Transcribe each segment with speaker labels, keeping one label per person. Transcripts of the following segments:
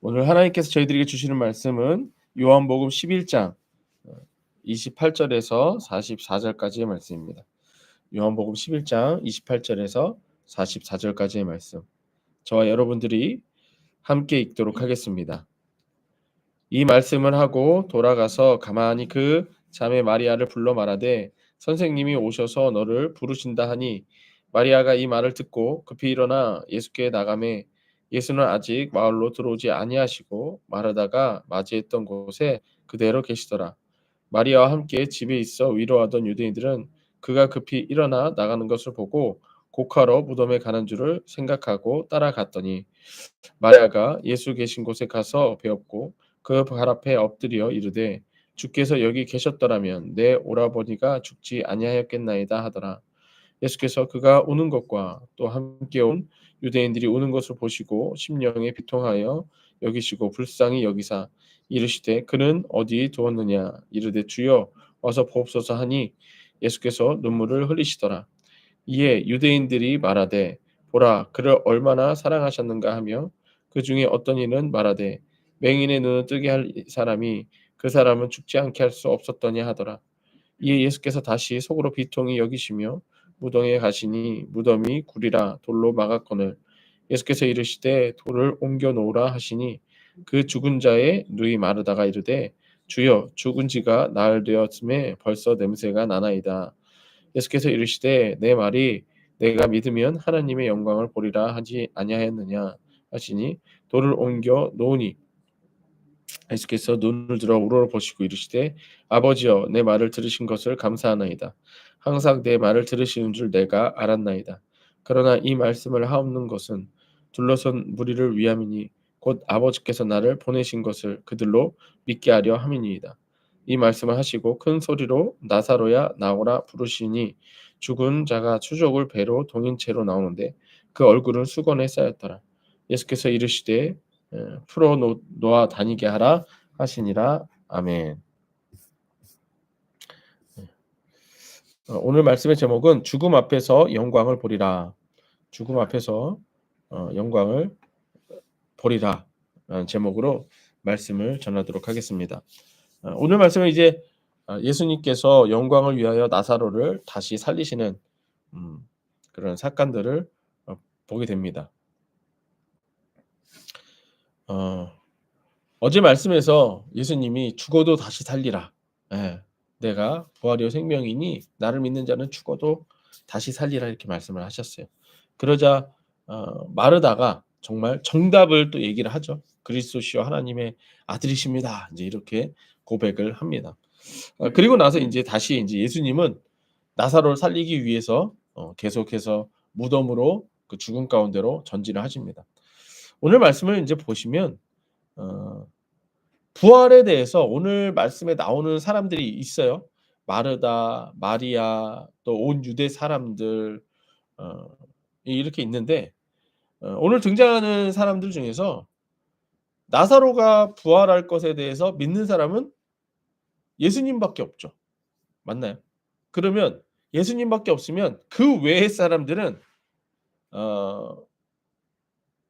Speaker 1: 오늘 하나님께서 저희들에게 주시는 말씀은 요한복음 11장 28절에서 44절까지의 말씀입니다. 요한복음 11장 28절에서 44절까지의 말씀. 저와 여러분들이 함께 읽도록 하겠습니다. 이 말씀을 하고 돌아가서 가만히 그 자매 마리아를 불러 말하되 선생님이 오셔서 너를 부르신다 하니 마리아가 이 말을 듣고 급히 일어나 예수께 나가매 예수는 아직 마을로 들어오지 아니하시고 마르다가 맞이했던 곳에 그대로 계시더라. 마리아와 함께 집에 있어 위로하던 유대인들은 그가 급히 일어나 나가는 것을 보고 곡하러 무덤에 가는 줄을 생각하고 따라갔더니 마리아가 예수 계신 곳에 가서 배웠고 그 발 앞에 엎드려 이르되 주께서 여기 계셨더라면 내 오라버니가 죽지 아니하였겠나이다 하더라. 예수께서 그가 우는 것과 또 함께 온 유대인들이 우는 것을 보시고 심령에 비통하여 여기시고 불쌍히 여기사 이르시되 그는 어디 두었느냐 이르되 주여 와서 보옵소서 하니 예수께서 눈물을 흘리시더라. 이에 유대인들이 말하되 보라 그를 얼마나 사랑하셨는가 하며 그 중에 어떤 이는 말하되 맹인의 눈을 뜨게 할 사람이 그 사람은 죽지 않게 할 수 없었더냐 하더라. 이에 예수께서 다시 속으로 비통히 여기시며 무덤에 가시니 무덤이 굴이라 돌로 막았거늘 예수께서 이르시되 돌을 옮겨 놓으라 하시니 그 죽은 자의 누이 마르다가 이르되 주여 죽은 지가 나흘 되었음에 벌써 냄새가 나나이다. 예수께서 이르시되 내 말이 내가 믿으면 하나님의 영광을 보리라 하지 아니하였느냐 하시니 돌을 옮겨 놓으니 예수께서 눈을 들어 우러러 보시고 이르시되 아버지여 내 말을 들으신 것을 감사하나이다. 항상 내 말을 들으시는 줄 내가 알았나이다. 그러나 이 말씀을 하옵는 것은 둘러선 무리를 위함이니 곧 아버지께서 나를 보내신 것을 그들로 믿게 하려 함이니이다. 이 말씀을 하시고 큰 소리로 나사로야 나오라 부르시니 죽은 자가 추족을 배로 동인 채로 나오는데 그 얼굴은 수건에 쌓였더라. 예수께서 이르시되 풀어 놓아 다니게 하라 하시니라. 아멘. 오늘 말씀의 제목은 죽음 앞에서 영광을 보리라. 죽음 앞에서 영광을 보리라 라는 제목으로 말씀을 전하도록 하겠습니다. 오늘 말씀은 이제 예수님께서 영광을 위하여 나사로를 다시 살리시는 그런 사건들을 보게 됩니다. 어제 말씀에서 예수님이 죽어도 다시 살리라. 내가 부활이요 생명이니 나를 믿는 자는 죽어도 다시 살리라 이렇게 말씀을 하셨어요. 그러자 마르다가 정말 정답을 또 얘기를 하죠. 그리스도시요 하나님의 아들이십니다. 이제 이렇게 고백을 합니다. 그리고 나서 이제 다시 이제 예수님은 나사로를 살리기 위해서 계속해서 무덤으로 그 죽음 가운데로 전진을 하십니다. 오늘 말씀을 이제 보시면 부활에 대해서 오늘 말씀에 나오는 사람들이 있어요. 마르다, 마리아, 또 온 유대 사람들 이렇게 있는데 오늘 등장하는 사람들 중에서 나사로가 부활할 것에 대해서 믿는 사람은 예수님밖에 없죠. 맞나요? 그러면 예수님밖에 없으면 그 외의 사람들은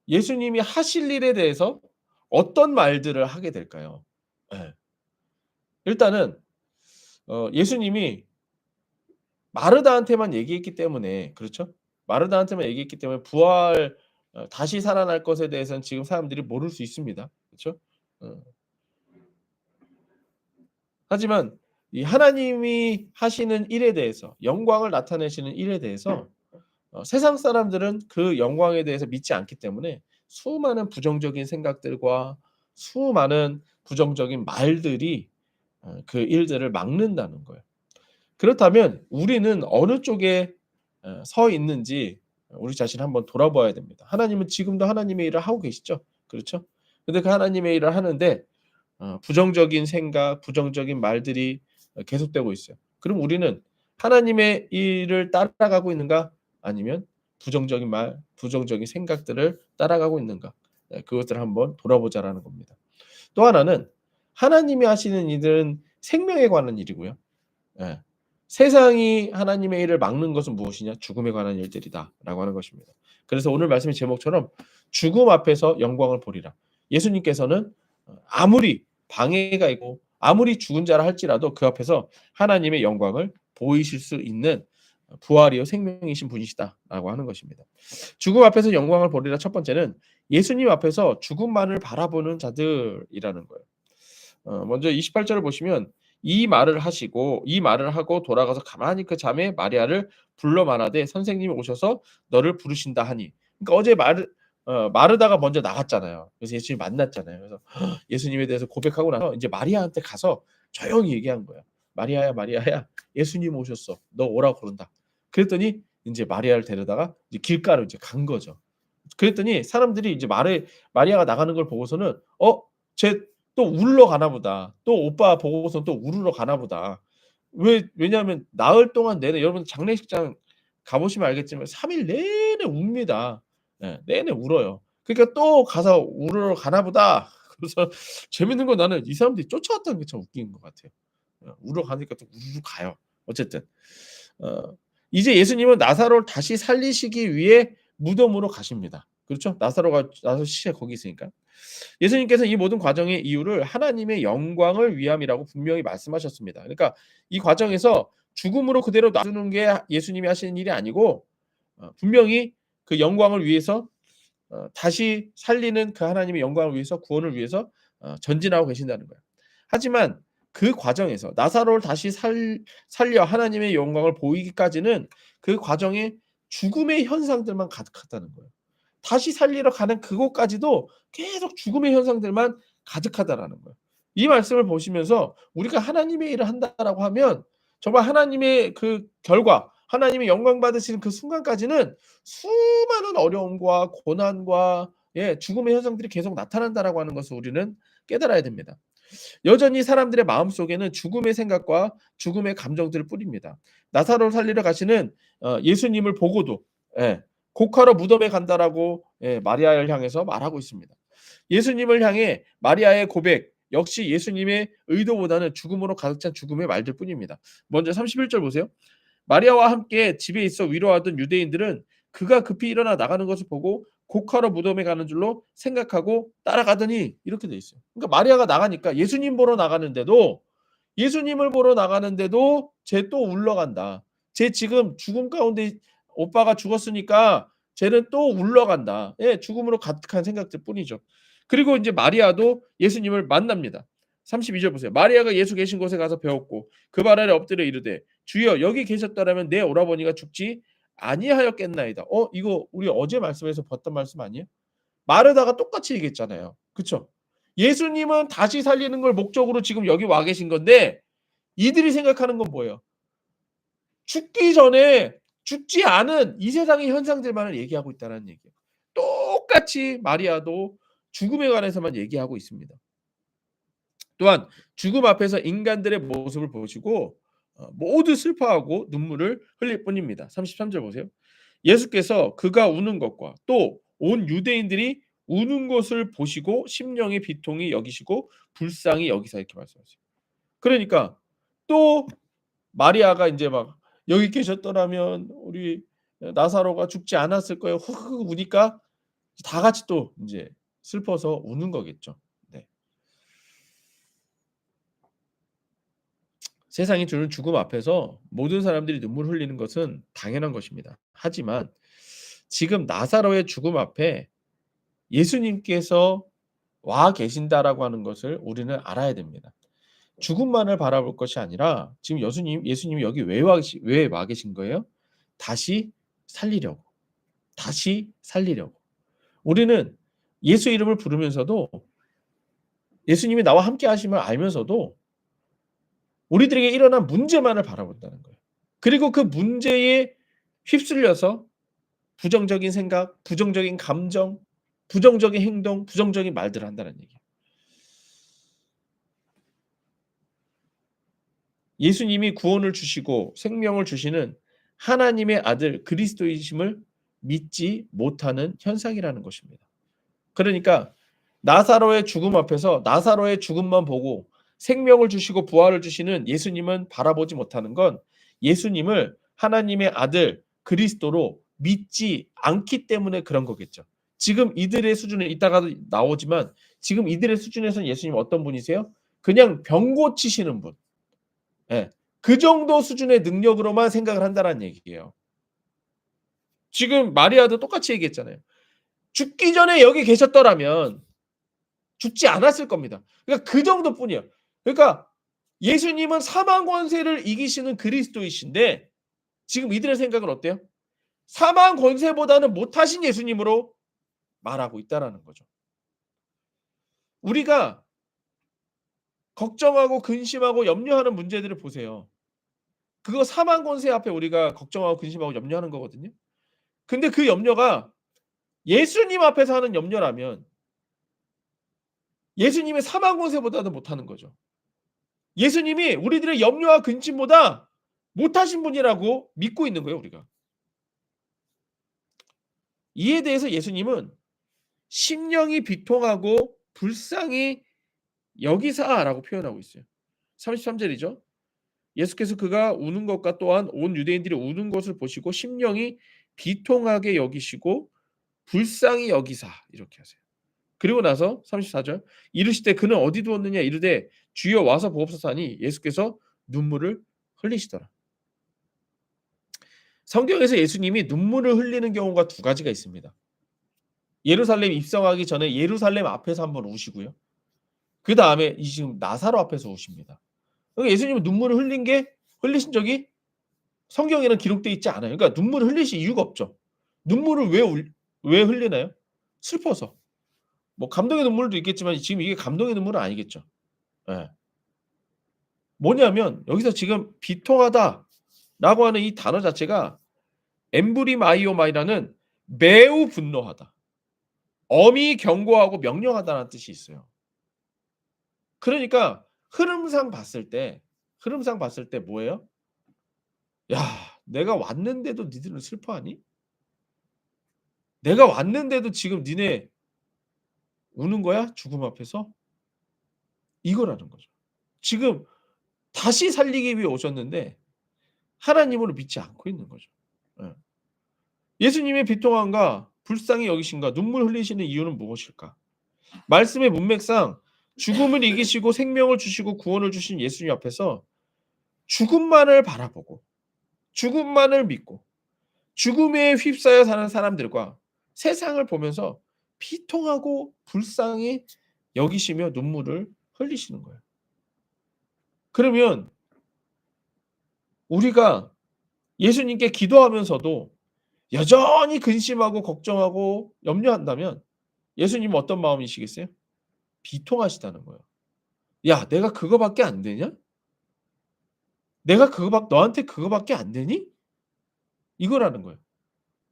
Speaker 1: 예수님이 하실 일에 대해서 어떤 말들을 하게 될까요? 예. 일단은 예수님이 마르다한테만 얘기했기 때문에 그렇죠? 마르다한테만 얘기했기 때문에 부활 다시 살아날 것에 대해서는 지금 사람들이 모를 수 있습니다. 그렇죠? 어. 하지만 이 하나님이 하시는 일에 대해서 영광을 나타내시는 일에 대해서 세상 사람들은 그 영광에 대해서 믿지 않기 때문에 수많은 부정적인 생각들과 수많은 부정적인 말들이 그 일들을 막는다는 거예요. 그렇다면 우리는 어느 쪽에 서 있는지 우리 자신을 한번 돌아봐야 됩니다. 하나님은 지금도 하나님의 일을 하고 계시죠. 그렇죠? 근데 그 하나님의 일을 하는데 부정적인 생각, 부정적인 말들이 계속되고 있어요. 그럼 우리는 하나님의 일을 따라가고 있는가? 아니면 부정적인 말, 부정적인 생각들을 따라가고 있는가? 그것들을 한번 돌아보자라는 겁니다. 또 하나는 하나님이 하시는 일은 생명에 관한 일이고요. 예. 세상이 하나님의 일을 막는 것은 무엇이냐? 죽음에 관한 일들이다라고 하는 것입니다. 그래서 오늘 말씀의 제목처럼 죽음 앞에서 영광을 보리라. 예수님께서는 아무리 방해가 있고 아무리 죽은 자라 할지라도 그 앞에서 하나님의 영광을 보이실 수 있는 부활이요 생명이신 분이시다라고 하는 것입니다. 죽음 앞에서 영광을 보리라 첫 번째는 예수님 앞에서 죽음만을 바라보는 자들이라는 거예요. 먼저 28절을 보시면 이 말을 하고 돌아가서 가만히 그 자매 마리아를 불러 말하되 선생님이 오셔서 너를 부르신다 하니. 그러니까 어제 마르다가 먼저 나갔잖아요. 그래서 예수님 만났잖아요. 그래서 예수님에 대해서 고백하고 나서 이제 마리아한테 가서 조용히 얘기한 거예요. 마리아야, 마리아야, 예수님 오셨어. 너 오라고 그런다. 그랬더니 이제 마리아를 데려다가 이제 길가로 이제 간 거죠. 그랬더니 사람들이 이제 마리아가 나가는 걸 보고서는 쟤 또 울러 가나 보다. 또 오빠 보고서 또 울으러 가나 보다. 왜냐하면 나흘 동안 내내 여러분 장례식장 가 보시면 알겠지만 3일 내내 웁니다. 예. 내내 울어요. 그러니까 '또 가서 울으러 가나 보다.' 그래서 재밌는 건 나는 이 사람들이 쫓아왔다는 게 참 웃긴 것 같아요. 울으러 가니까 또 우르르 가요. 어쨌든 어 이제 예수님은 나사로를 다시 살리시기 위해 무덤으로 가십니다. 그렇죠? 나사로 시체가 거기 있으니까. 예수님께서 이 모든 과정의 이유를 하나님의 영광을 위함이라고 분명히 말씀하셨습니다. 그러니까 이 과정에서 죽음으로 그대로 놔두는 게 예수님이 하시는 일이 아니고 분명히 그 영광을 위해서 다시 살리는 그 하나님의 영광을 위해서 구원을 위해서 전진하고 계신다는 거예요. 하지만 그 과정에서 나사로를 다시 살려 하나님의 영광을 보이기까지는 그 과정에 죽음의 현상들만 가득하다는 거예요. 다시 살리러 가는 그곳까지도 계속 죽음의 현상들만 가득하다라는 거예요. 이 말씀을 보시면서 우리가 하나님의 일을 한다라고 하면 정말 하나님의 그 결과, 하나님의 영광 받으시는 그 순간까지는 수많은 어려움과 고난과 죽음의 현상들이 계속 나타난다라고 하는 것을 우리는 깨달아야 됩니다. 여전히 사람들의 마음속에는 죽음의 생각과 죽음의 감정들을 뿌립니다. 나사로를 살리러 가시는 예수님을 보고도 곡하러 무덤에 간다라고 마리아를 향해서 말하고 있습니다. 예수님을 향해 마리아의 고백 역시 예수님의 의도보다는 죽음으로 가득 찬 죽음의 말들 뿐입니다. 먼저 31절 보세요. 마리아와 함께 집에 있어 위로하던 유대인들은 그가 급히 일어나 나가는 것을 보고 곡하러 무덤에 가는 줄로 생각하고 따라가더니 이렇게 돼 있어요. 그러니까 마리아가 나가니까 예수님을 보러 나가는데도 쟤 또 울러간다. 쟤 지금 죽음 가운데 오빠가 죽었으니까 쟤는 또 울러간다. 죽음으로 가득한 생각들 뿐이죠. 그리고 이제 마리아도 예수님을 만납니다. 32절 보세요. 마리아가 예수 계신 곳에 가서 배웠고 그 발 아래 엎드려 이르되 주여 여기 계셨더라면 내 오라버니가 죽지 아니하였겠나이다. 이거 우리 어제 말씀에서 봤던 말씀 아니에요? 마르다가 똑같이 얘기했잖아요. 그쵸? 예수님은 다시 살리는 걸 목적으로 지금 여기 와 계신 건데 이들이 생각하는 건 뭐예요? 죽기 전에 죽지 않은 이 세상의 현상들만을 얘기하고 있다는 얘기예요. 똑같이 마리아도 죽음에 관해서만 얘기하고 있습니다. 또한 죽음 앞에서 인간들의 모습을 보시고 모두 슬퍼하고 눈물을 흘릴 뿐입니다. 33절 보세요. 예수께서 그가 우는 것과 또 온 유대인들이 우는 것을 보시고 심령의 비통이 여기시고 불쌍히 여기사 이렇게 말씀하세요. 그러니까 또 마리아가 이제 막 여기 계셨더라면 우리 나사로가 죽지 않았을 거예요. 흐흐 우니까 다 같이 또 이제 슬퍼서 우는 거겠죠. 네. 세상이 주는 죽음 앞에서 모든 사람들이 눈물 흘리는 것은 당연한 것입니다. 하지만 지금 나사로의 죽음 앞에 예수님께서 와 계신다라고 하는 것을 우리는 알아야 됩니다. 죽음만을 바라볼 것이 아니라 지금 예수님이 여기 왜 와 계신 거예요? 다시 살리려고. 다시 살리려고. 우리는 예수 이름을 부르면서도 예수님이 나와 함께 하심을 알면서도 우리들에게 일어난 문제만을 바라본다는 거예요. 그리고 그 문제에 휩쓸려서 부정적인 생각, 부정적인 감정, 부정적인 행동, 부정적인 말들을 한다는 얘기예요. 예수님이 구원을 주시고 생명을 주시는 하나님의 아들 그리스도이심을 믿지 못하는 현상이라는 것입니다. 그러니까 나사로의 죽음 앞에서 나사로의 죽음만 보고 생명을 주시고 부활을 주시는 예수님은 바라보지 못하는 건 예수님을 하나님의 아들 그리스도로 믿지 않기 때문에 그런 거겠죠. 지금 이들의 수준은 이따가도 나오지만 지금 이들의 수준에서는 예수님 어떤 분이세요? 그냥 병 고치시는 분. 예. 그 정도 수준의 능력으로만 생각을 한다는 얘기예요. 지금 마리아도 똑같이 얘기했잖아요. 죽기 전에 여기 계셨더라면 죽지 않았을 겁니다. 그러니까 그 정도뿐이에요. 그러니까 예수님은 사망 권세를 이기시는 그리스도이신데 지금 이들의 생각은 어때요? 사망 권세보다는 못하신 예수님으로 말하고 있다라는 거죠. 우리가 걱정하고 근심하고 염려하는 문제들을 보세요. 그거 사망 권세 앞에 우리가 걱정하고 근심하고 염려하는 거거든요. 근데 그 염려가 예수님 앞에서 하는 염려라면 예수님의 사망 권세보다는 못하는 거죠. 예수님이 우리들의 염려와 근심보다 못하신 분이라고 믿고 있는 거예요, 우리가. 이에 대해서 예수님은 심령이 비통하고 불쌍히 여기사라고 표현하고 있어요. 33절이죠. 예수께서 그가 우는 것과 또한 온 유대인들이 우는 것을 보시고 심령이 비통하게 여기시고 불쌍히 여기사 이렇게 하세요. 그리고 나서 34절 이르시되 그는 어디 두었느냐 이르되 주여 와서 보옵소서 하니 예수께서 눈물을 흘리시더라. 성경에서 예수님이 눈물을 흘리는 경우가 두 가지가 있습니다. 예루살렘 입성하기 전에 예루살렘 앞에서 한번 우시고요. 그다음에 이 지금 나사로 앞에서 우십니다. 그러니까 예수님은 눈물을 흘리신 적이 성경에는 기록되어 있지 않아요. 그러니까 눈물을 흘리실 이유가 없죠. 눈물을 왜 흘리나요? 슬퍼서. 뭐 감동의 눈물도 있겠지만 지금 이게 감동의 눈물은 아니겠죠. 예. 뭐냐면 여기서 지금 비통하다라고 하는 이 단어 자체가 엠브리마이오마이라는 매우 분노하다. 엄히 경고하고 명령하다는 뜻이 있어요. 그러니까 흐름상 봤을 때 뭐예요? 야, 내가 왔는데도 니들은 슬퍼하니? 내가 왔는데도 지금 니네 우는 거야? 죽음 앞에서? 이거라는 거죠. 지금 다시 살리기 위해 오셨는데 하나님으로 믿지 않고 있는 거죠. 예. 예수님의 비통함과 불쌍히 여기심과 눈물 흘리시는 이유는 무엇일까? 말씀의 문맥상 죽음을 이기시고 생명을 주시고 구원을 주신 예수님 앞에서 죽음만을 바라보고 죽음만을 믿고 죽음에 휩싸여 사는 사람들과 세상을 보면서 비통하고 불쌍히 여기시며 눈물을 흘리시는 거예요. 그러면 우리가 예수님께 기도하면서도 여전히 근심하고 걱정하고 염려한다면 예수님은 어떤 마음이시겠어요? 비통하시다는 거예요. 야, 내가 그거밖에 안 되냐? 너한테 그거밖에 안 되니? 이거라는 거예요.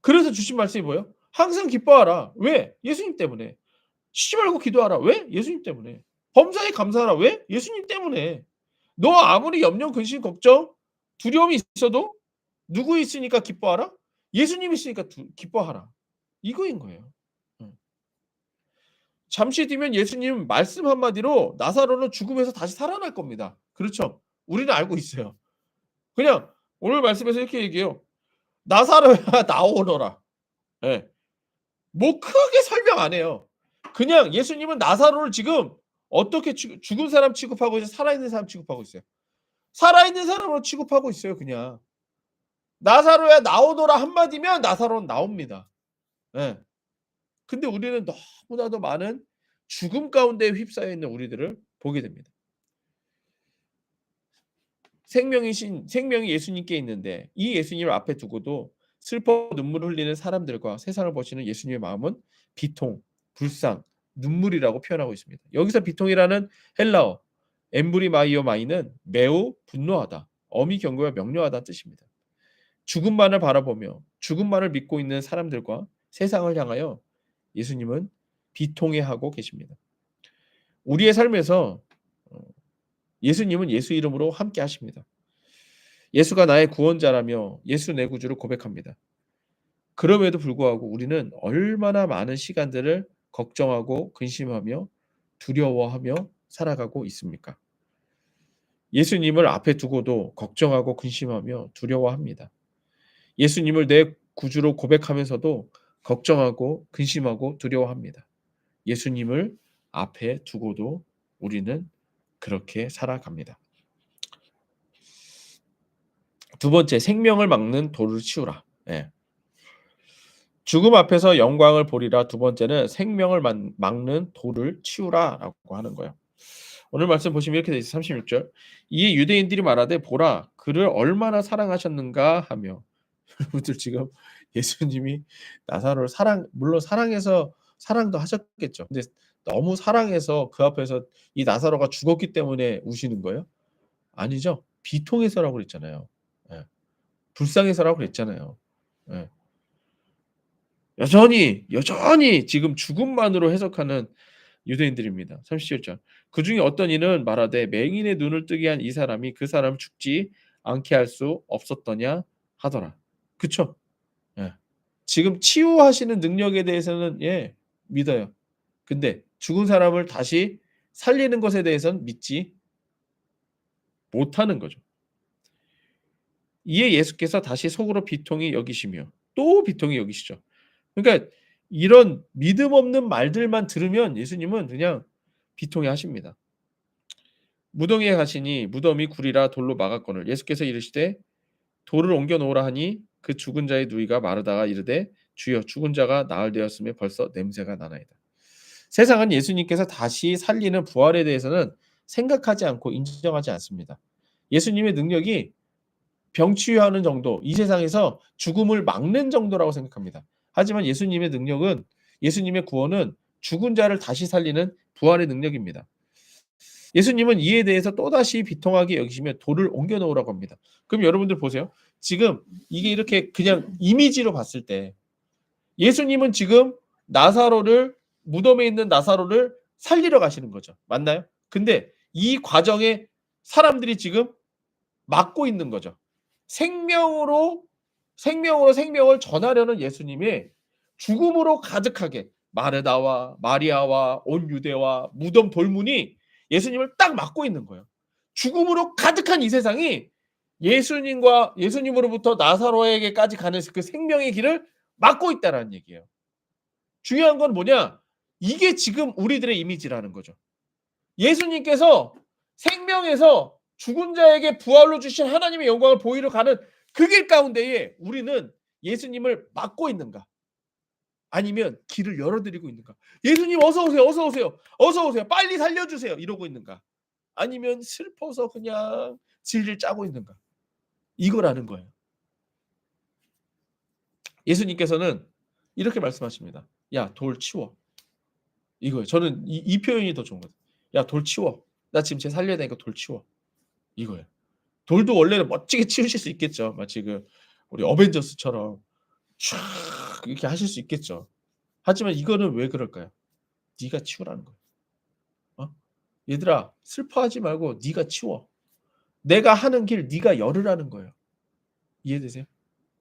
Speaker 1: 그래서 주신 말씀이 뭐예요? 항상 기뻐하라. 왜? 예수님 때문에. 쉬지 말고 기도하라. 왜? 예수님 때문에. 범사에 감사하라. 왜? 예수님 때문에. 너 아무리 염려, 근심, 걱정, 두려움이 있어도 누구 있으니까 기뻐하라? 예수님 있으니까 기뻐하라. 이거인 거예요. 잠시 뒤면 예수님 말씀 한마디로 나사로는 죽음에서 다시 살아날 겁니다. 그렇죠? 우리는 알고 있어요. 그냥 오늘 말씀에서 이렇게 얘기해요. 나사로야 나오너라. 예. 뭐 크게 설명 안 해요. 그냥 예수님은 나사로를 지금 어떻게 죽은 사람 취급하고 있어요? 살아있는 사람 취급하고 있어요. 살아있는 사람으로 취급하고 있어요, 그냥. 나사로야 나오너라 한마디면 나사로는 나옵니다. 예. 근데 우리는 너무나도 많은 죽음 가운데 휩싸여 있는 우리들을 보게 됩니다. 생명이 예수님께 있는데 이 예수님을 앞에 두고도 슬퍼 눈물을 흘리는 사람들과 세상을 보시는 예수님의 마음은 비통, 불쌍, 눈물이라고 표현하고 있습니다. 여기서 비통이라는 헬라어 엠브리마이오마이는 매우 분노하다, 엄히 경고와 명료하다는 뜻입니다. 죽음만을 바라보며 죽음만을 믿고 있는 사람들과 세상을 향하여 예수님은 비통해하고 계십니다. 우리의 삶에서 예수님은 예수 이름으로 함께 하십니다. 예수가 나의 구원자라며 예수 내 구주를 고백합니다. 그럼에도 불구하고 우리는 얼마나 많은 시간들을 걱정하고 근심하며 두려워하며 살아가고 있습니까? 예수님을 앞에 두고도 걱정하고 근심하며 두려워합니다. 예수님을 내 구주로 고백하면서도 걱정하고 근심하고 두려워합니다. 예수님을 앞에 두고도 우리는 그렇게 살아갑니다. 두 번째, 생명을 막는 돌을 치우라. 예. 죽음 앞에서 영광을 보리라. 두 번째는 생명을 막는 돌을 치우라라고 하는 거예요. 오늘 말씀 보시면 이렇게 돼 있어요. 36절. 이에 유대인들이 말하되 보라 그를 얼마나 사랑하셨는가 하며 여러분들 지금 예수님이 나사로를 물론 사랑해서 사랑도 하셨겠죠. 근데 너무 사랑해서 그 앞에서 이 나사로가 죽었기 때문에 우시는 거예요? 아니죠. 비통해서라고 그랬잖아요. 예. 불쌍해서라고 그랬잖아요. 예. 여전히 지금 죽음만으로 해석하는 유대인들입니다. 37절. 그중에 어떤 이는 말하되 맹인의 눈을 뜨게 한 이 사람이 그 사람을 죽지 않게 할 수 없었더냐 하더라. 그쵸? 예. 지금 치유하시는 능력에 대해서는 믿어요. 근데 죽은 사람을 다시 살리는 것에 대해서는 믿지 못하는 거죠. 이에 예수께서 다시 속으로 비통히 여기시며 또 비통히 여기시죠. 그러니까 이런 믿음 없는 말들만 들으면 예수님은 그냥 비통해 하십니다. 무덤에 가시니 무덤이 굴이라 돌로 막았거늘 예수께서 이르시되 돌을 옮겨 놓으라 하니 그 죽은 자의 누이가 마르다가 이르되 주여 죽은 자가 나흘되었으며 벌써 냄새가 나나이다. 세상은 예수님께서 다시 살리는 부활에 대해서는 생각하지 않고 인정하지 않습니다. 예수님의 능력이 병치유하는 정도, 이 세상에서 죽음을 막는 정도라고 생각합니다. 하지만 예수님의 구원은 죽은 자를 다시 살리는 부활의 능력입니다. 예수님은 이에 대해서 또다시 비통하게 여기시며 돌을 옮겨 놓으라고 합니다. 그럼 여러분들 보세요. 지금 이게 이렇게 그냥 이미지로 봤을 때 예수님은 지금 무덤에 있는 나사로를 살리러 가시는 거죠. 맞나요? 근데 이 과정에 사람들이 지금 막고 있는 거죠. 생명으로 생명을 전하려는 예수님의 죽음으로 가득하게 마르다와 마리아와 온 유대와 무덤 돌문이 예수님을 딱 막고 있는 거예요. 죽음으로 가득한 이 세상이 예수님으로부터 나사로에게까지 가는 그 생명의 길을 막고 있다라는 얘기예요. 중요한 건 뭐냐? 이게 지금 우리들의 이미지라는 거죠. 예수님께서 생명에서 죽은 자에게 부활로 주신 하나님의 영광을 보이러 가는 그 길 가운데에 우리는 예수님을 막고 있는가? 아니면 길을 열어드리고 있는가? 예수님 어서 오세요. 어서 오세요. 어서 오세요. 빨리 살려주세요. 이러고 있는가? 아니면 슬퍼서 그냥 질질 짜고 있는가? 이거라는 거예요. 예수님께서는 이렇게 말씀하십니다. 야, 돌 치워. 이거예요. 저는 이 표현이 더 좋은 거예요. 야, 돌 치워. 나 지금 쟤 살려야 되니까 돌 치워. 이거예요. 돌도 원래는 멋지게 치우실 수 있겠죠. 마치 우리 어벤져스처럼 촤악 이렇게 하실 수 있겠죠. 하지만 이거는 왜 그럴까요? 네가 치우라는 거예요. 얘들아 슬퍼하지 말고 네가 치워. 내가 하는 길 네가 열으라는 거예요. 이해되세요?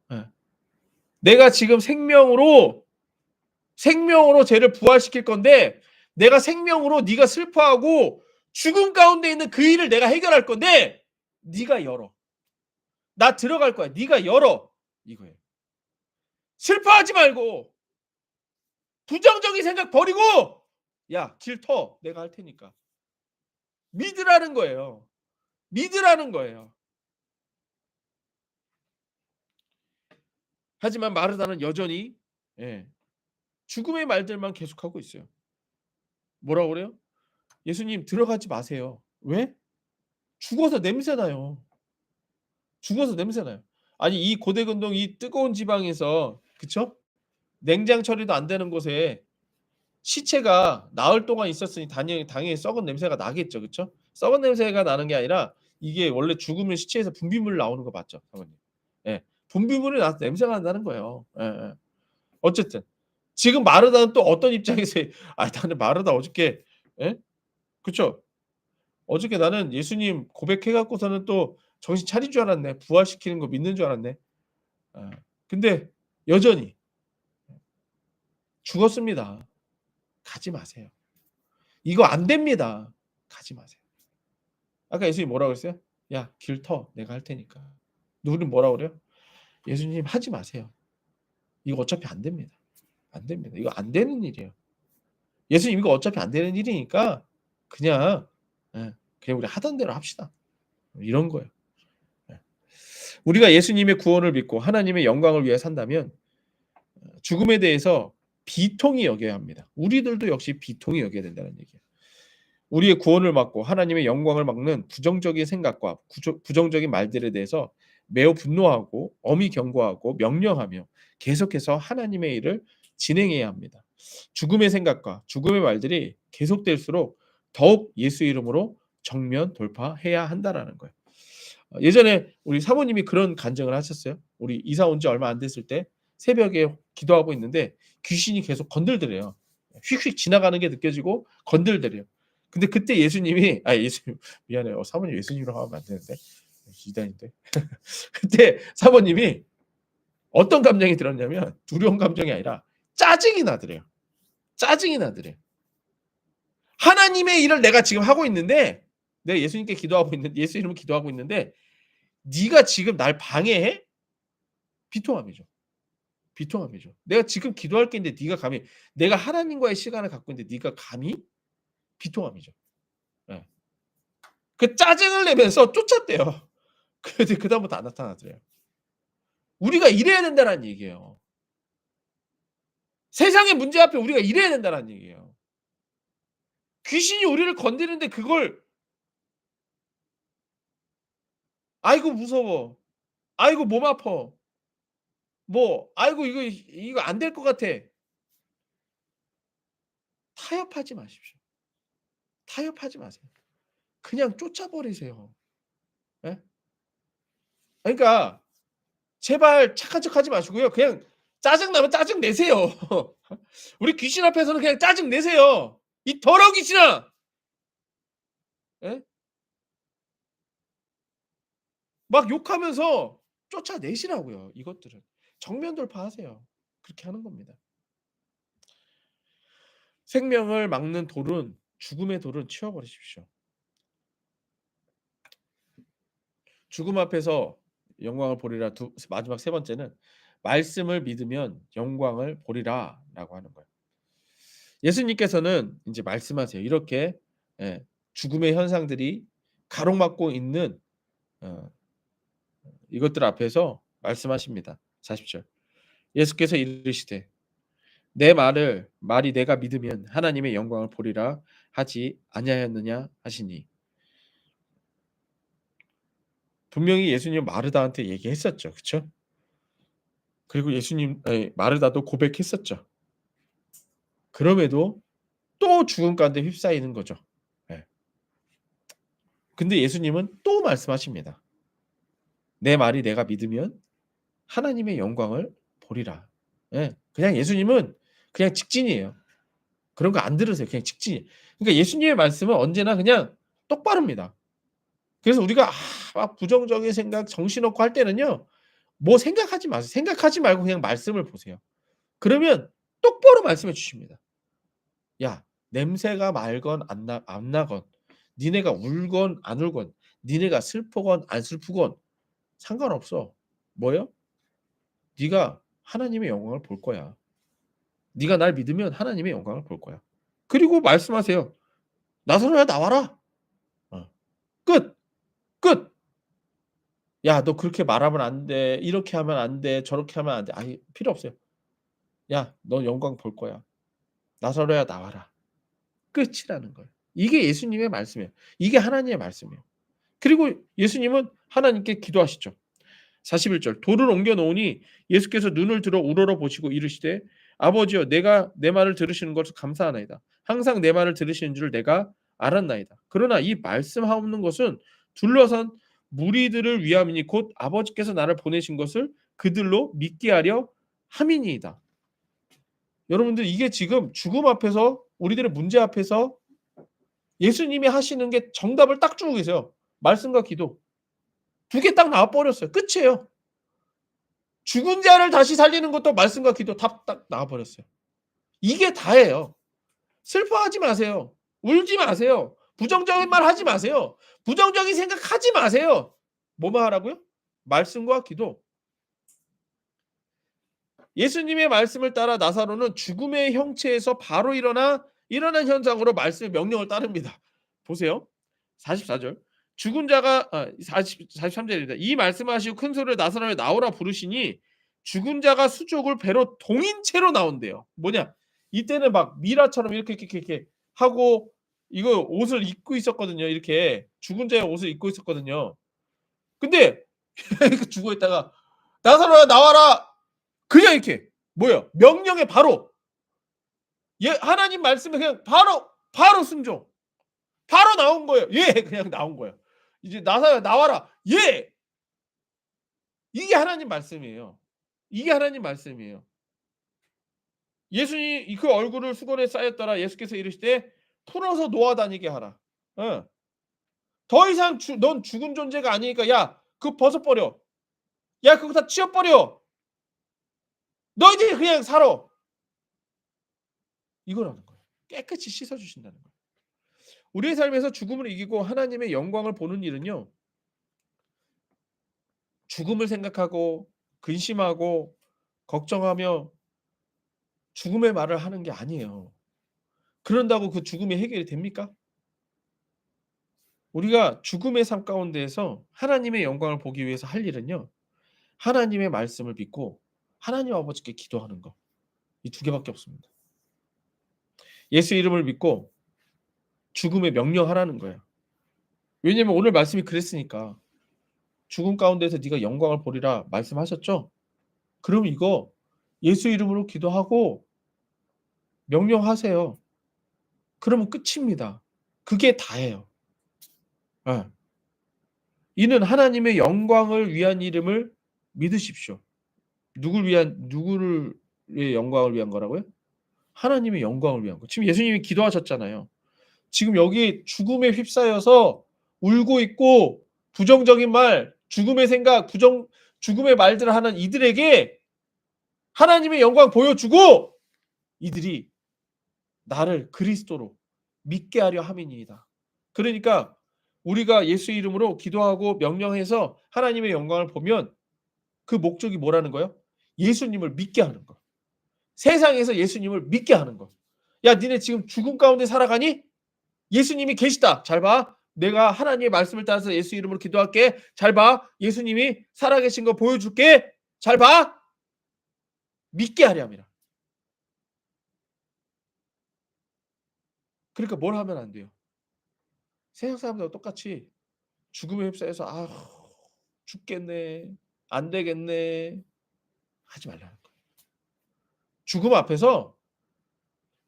Speaker 1: 네. 내가 지금 생명으로 쟤를 부활시킬 건데 내가 생명으로 네가 슬퍼하고 죽음 가운데 있는 그 일을 내가 해결할 건데 네가 열어. 나 들어갈 거야. 네가 열어. 이거예요. 슬퍼하지 말고 부정적인 생각 버리고 야, 길 터. 내가 할 테니까. 믿으라는 거예요. 믿으라는 거예요. 하지만 마르다는 여전히 죽음의 말들만 계속하고 있어요. 뭐라고 그래요? 예수님 들어가지 마세요. 왜? 죽어서 냄새 나요. 죽어서 냄새 나요. 아니 이 고대근동 이 뜨거운 지방에서 그쵸? 냉장 처리도 안 되는 곳에 시체가 나흘 동안 있었으니 당연히 썩은 냄새가 나겠죠. 그쵸? 썩은 냄새가 나는 게 아니라 이게 원래 죽으면 시체에서 분비물 나오는 거 맞죠, 사모님? 예. 분비물이 나서 냄새가 난다는 거예요. 예예. 어쨌든 지금 마르다는 또 어떤 입장에서 나는 마르다 어저께 그쵸? 어저께 나는 예수님 고백해 갖고서는 또 정신 차린 줄 알았네. 부활시키는 거 믿는 줄 알았네. 근데 여전히 죽었습니다. 가지 마세요. 이거 안 됩니다. 가지 마세요. 아까 예수님 뭐라고 그랬어요? 야, 길 터. 내가 할 테니까. 누구는 뭐라고 그래요? 예수님 하지 마세요. 이거 어차피 안 됩니다. 안 됩니다. 이거 안 되는 일이에요. 예수님 이거 어차피 안 되는 일이니까 그냥 그냥 우리 하던 대로 합시다. 이런 거예요. 예. 우리가 예수님의 구원을 믿고 하나님의 영광을 위해 산다면 죽음에 대해서 비통히 여겨야 합니다. 우리들도 역시 비통히 여겨야 된다는 얘기예요. 우리의 구원을 막고 하나님의 영광을 막는 부정적인 생각과 부정적인 말들에 대해서 매우 분노하고 엄히 경고하고 명령하며 계속해서 하나님의 일을 진행해야 합니다. 죽음의 생각과 죽음의 말들이 계속될수록 더욱 예수 이름으로 정면 돌파해야 한다라는 거예요. 예전에 우리 사모님이 그런 간증을 하셨어요. 우리 이사 온 지 얼마 안 됐을 때 새벽에 기도하고 있는데 귀신이 계속 건들더래요. 휙휙 지나가는 게 느껴지고 건들더래요. 근데 그때 예수님이 예수님 미안해요. 사모님 예수님이라고 하면 안 되는데 이단인데. 그때 사모님이 어떤 감정이 들었냐면 두려운 감정이 아니라 짜증이 나더래요. 짜증이 나더래요. 하나님의 일을 내가 지금 하고 있는데 내가 예수님께 기도하고 있는데 예수 이름으로 기도하고 있는데 네가 지금 날 방해해? 비통함이죠. 비통함이죠. 내가 지금 기도할 게 있는데 네가 감히 내가 하나님과의 시간을 갖고 있는데 네가 감히? 비통함이죠. 예. 그 짜증을 내면서 쫓았대요. 근데 그다음부터 안 나타나더래요. 우리가 이래야 된다는 얘기예요. 세상의 문제 앞에 우리가 이래야 된다는 얘기예요. 귀신이 우리를 건드리는데 그걸 "아이고 무서워. 아이고 몸 아파." 뭐 "아이고 이거 안 될 것 같아." 타협하지 마십시오. 타협하지 마세요. 그냥 쫓아 버리세요. 예? 그러니까 제발 착한 척하지 마시고요. 그냥 짜증 나면 짜증 내세요. 우리 귀신 앞에서는 그냥 짜증 내세요. "이 더러운 귀신아!" 예? 막 욕하면서 쫓아내시라고요, 이것들은. 정면 돌파하세요. 그렇게 하는 겁니다. 생명을 막는 돌은 죽음의 돌은 치워 버리십시오. 죽음 앞에서 영광을 보리라 마지막 세 번째는 말씀을 믿으면 영광을 보리라라고 하는 거예요. 예수님께서는 인제 말씀하세요. 이렇게 예 죽음의 현상들이 가로막고 있는 어 이것들 앞에서 말씀하십니다. 40절. 예수께서 이르시되 "내 말이 내가 믿으면 하나님의 영광을 보리라 하지 아니하였느냐 하시니." 분명히 예수님은 마르다한테 얘기했었죠. 그쵸? 그리고 마르다도 고백했었죠. 그럼에도 또 죽음 가운데 휩싸이는 거죠. 예. 근데 예수님은 또 말씀하십니다. "내 말이 내가 믿으면 하나님의 영광을 보리라." 예. 그냥 예수님은 그냥 직진이에요. 그런 거 안 들으세요. 그냥 직진. 그러니까 예수님의 말씀은 언제나 그냥 똑바릅니다. 그래서 우리가 막 부정적인 생각 정신없고 할 때는요. 뭐 생각하지 마세요. 생각하지 말고 그냥 말씀을 보세요. 그러면 똑바로 말씀해 주십니다. "야 냄새가 맑건 안 나건 니네가 울건 안 울건 니네가 슬프건 안 슬프건 상관없어. 뭐요? 네가 하나님의 영광을 볼 거야. 네가 날 믿으면 하나님의 영광을 볼 거야." 그리고 말씀하세요. "나사로야 나와라." 어. 끝. 끝. "야 너 그렇게 말하면 안 돼. 이렇게 하면 안 돼. 저렇게 하면 안 돼." 아니 필요 없어요. "야 너 영광 볼 거야. 나사로야 나와라." 끝이라는 거예요. 이게 예수님의 말씀이에요. 이게 하나님의 말씀이에요. 그리고 예수님은 하나님께 기도하시죠. 41 절. 돌을 옮겨 놓으니 예수께서 눈을 들어 우러러 보시고 이르시되 아버지여 내가 내 말을 들으시는 것을 감사하나이다. 항상 내 말을 들으시는 줄 내가 알았나이다. 그러나 이 말씀하옵는 것은 둘러선 무리들을 위함이니 곧 아버지께서 나를 보내신 것을 그들로 믿게 하려 함이니이다. 여러분들 이게 지금 죽음 앞에서 우리들의 문제 앞에서 예수님이 하시는 게 정답을 딱 주고 계세요. 말씀과 기도. 두 개 딱 나와 버렸어요. 끝이에요. 죽은 자를 다시 살리는 것도 말씀과 기도 다 딱 나와 버렸어요. 이게 다예요. 슬퍼하지 마세요. 울지 마세요. 부정적인 말 하지 마세요. 부정적인 생각하지 마세요. 뭐만 하라고요? 말씀과 기도. 예수님의 말씀을 따라 나사로는 죽음의 형체에서 바로 일어나 일어난 현상으로 말씀의 명령을 따릅니다. 보세요. 44절. 죽은 자가 43절입니다. 이 말씀하시고 큰 소리로 나사로를 나오라 부르시니 죽은 자가 수족을 배로 동인 채로 나온대요. 뭐냐? 이때는 막 미라처럼 이렇게 하고 이거 옷을 입고 있었거든요. 이렇게 죽은 자의 옷을 입고 있었거든요. 근데 죽어 있다가 나사로야 나와라. 그냥 이렇게 뭐야? 명령에 바로 하나님 말씀에 그냥 바로 순종. 바로 나온 거예요. 예, 그냥 나온 거예요. 이제 나사로야 나와라. 예. 이게 하나님 말씀이에요. 이게 하나님 말씀이에요. 예수님 그 얼굴을 수건에 쌓였더라. 예수께서 이르시되 풀어서 놓아 다니게 하라. 더 이상 넌 죽은 존재가 아니니까 야, 그거 벗어버려. 야, 그거 다 치워버려. 너희들이 그냥 살아. 이거라는 거예요. 깨끗이 씻어주신다는 거예요. 우리의 삶에서 죽음을 이기고 하나님의 영광을 보는 일은요. 죽음을 생각하고 근심하고 걱정하며 죽음의 말을 하는 게 아니에요. 그런다고 그 죽음이 해결이 됩니까? 우리가 죽음의 삶 가운데에서 하나님의 영광을 보기 위해서 할 일은요. 하나님의 말씀을 믿고 하나님 아버지께 기도하는 거. 이 두 개밖에 없습니다. 예수 이름을 믿고 죽음에 명령하라는 거예요. 왜냐하면 오늘 말씀이 그랬으니까. 죽음 가운데서 네가 영광을 보리라 말씀하셨죠? 그럼 이거 예수 이름으로 기도하고 명령하세요. 그러면 끝입니다. 그게 다예요. 네. 이는 하나님의 영광을 위한 이름을 믿으십시오. 누구를 영광을 위한 거라고요? 하나님의 영광을 위한 거. 지금 예수님이 기도하셨잖아요. 지금 여기 죽음에 휩싸여서 울고 있고 부정적인 말, 죽음의 생각, 죽음의 말들을 하는 이들에게 하나님의 영광 보여주고 이들이 나를 그리스도로 믿게 하려 함이니이다. 그러니까 우리가 예수 이름으로 기도하고 명령해서 하나님의 영광을 보면 그 목적이 뭐라는 거예요? 예수님을 믿게 하는 거. 세상에서 예수님을 믿게 하는 거. 야, 니네 지금 죽음 가운데 살아가니? 예수님이 계시다. 잘 봐. 내가 하나님의 말씀을 따라서 예수 이름으로 기도할게. 잘 봐. 예수님이 살아계신 거 보여줄게. 잘 봐. 믿게 하려 함이라. 그러니까 뭘 하면 안 돼요? 세상 사람들하고 똑같이 죽음에 휩싸여서 죽겠네. 안 되겠네. 하지 말라는 거예요. 죽음 앞에서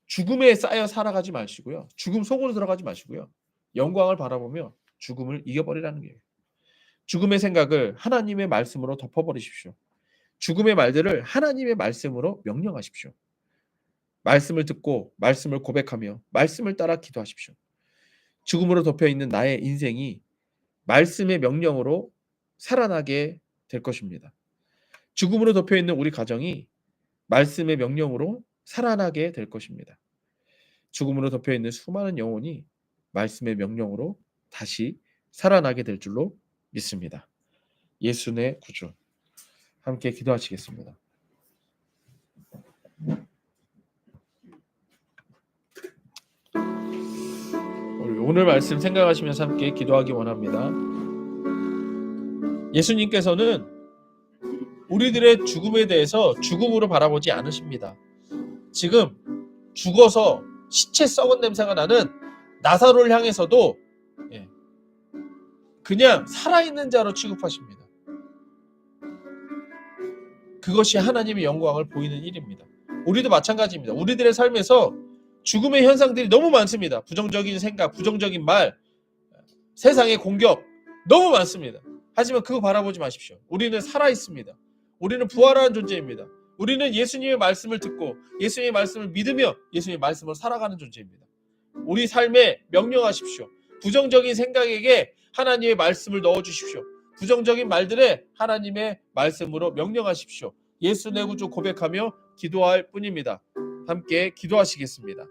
Speaker 1: 죽음에 쌓여 살아가지 마시고요. 죽음 속으로 들어가지 마시고요. 영광을 바라보며 죽음을 이겨버리라는 거예요. 죽음의 생각을 하나님의 말씀으로 덮어버리십시오. 죽음의 말들을 하나님의 말씀으로 명령하십시오. 말씀을 듣고 말씀을 고백하며 말씀을 따라 기도하십시오. 죽음으로 덮여있는 나의 인생이 말씀의 명령으로 살아나게 될 것입니다. 죽음으로 덮여있는 우리 가정이 말씀의 명령으로 살아나게 될 것입니다. 죽음으로 덮여있는 수많은 영혼이 말씀의 명령으로 다시 살아나게 될 줄로 믿습니다. 예수의 구주. 함께 기도하시겠습니다. 오늘 말씀 생각하시면서 함께 기도하기 원합니다. 예수님께서는 우리들의 죽음에 대해서 죽음으로 바라보지 않으십니다. 지금 죽어서 시체 썩은 냄새가 나는 나사로를 향해서도 그냥 살아있는 자로 취급하십니다. 그것이 하나님의 영광을 보이는 일입니다. 우리도 마찬가지입니다. 우리들의 삶에서 죽음의 현상들이 너무 많습니다. 부정적인 생각, 부정적인 말, 세상의 공격 너무 많습니다. 하지만 그거 바라보지 마십시오. 우리는 살아있습니다. 우리는 부활한 존재입니다. 우리는 예수님의 말씀을 듣고 예수님의 말씀을 믿으며 예수님의 말씀으로 살아가는 존재입니다. 우리 삶에 명령하십시오. 부정적인 생각에게 하나님의 말씀을 넣어주십시오. 부정적인 말들에 하나님의 말씀으로 명령하십시오. 예수 내 구주 고백하며 기도할 뿐입니다. 함께 기도하시겠습니다.